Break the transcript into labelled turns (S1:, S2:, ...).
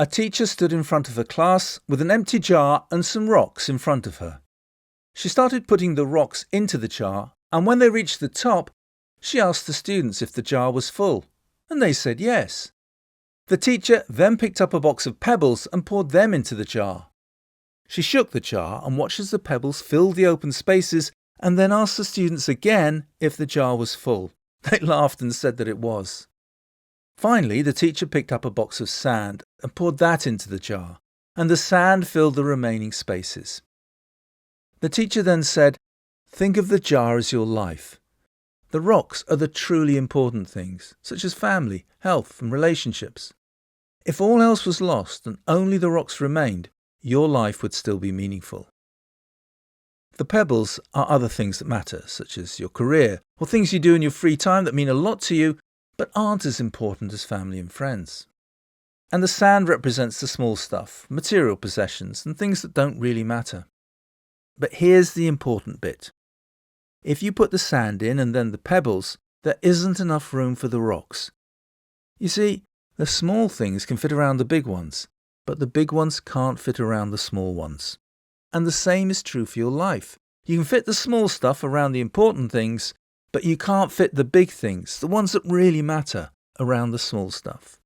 S1: A teacher stood in front of her class with an empty jar and some rocks in front of her. She started putting the rocks into the jar, and when they reached the top, she asked the students if the jar was full, and they said yes. The teacher then picked up a box of pebbles and poured them into the jar. She shook the jar and watched as the pebbles filled the open spaces, and then asked the students again if the jar was full. They laughed and said that it was. Finally, the teacher picked up a box of sand and poured that into the jar, and the sand filled the remaining spaces. The teacher then said, "Think of the jar as your life. The rocks are the truly important things, such as family, health, and relationships. If all else was lost and only the rocks remained, your life would still be meaningful." The pebbles are other things that matter, such as your career or things you do in your free time that mean a lot to you, but aren't as important as family and friends. And the sand represents the small stuff, material possessions, and things that don't really matter. But here's the important bit. If you put the sand in and then the pebbles, there isn't enough room for the rocks. You see, the small things can fit around the big ones, but the big ones can't fit around the small ones. And the same is true for your life. You can fit the small stuff around the important things, but you can't fit the big things, the ones that really matter, around the small stuff.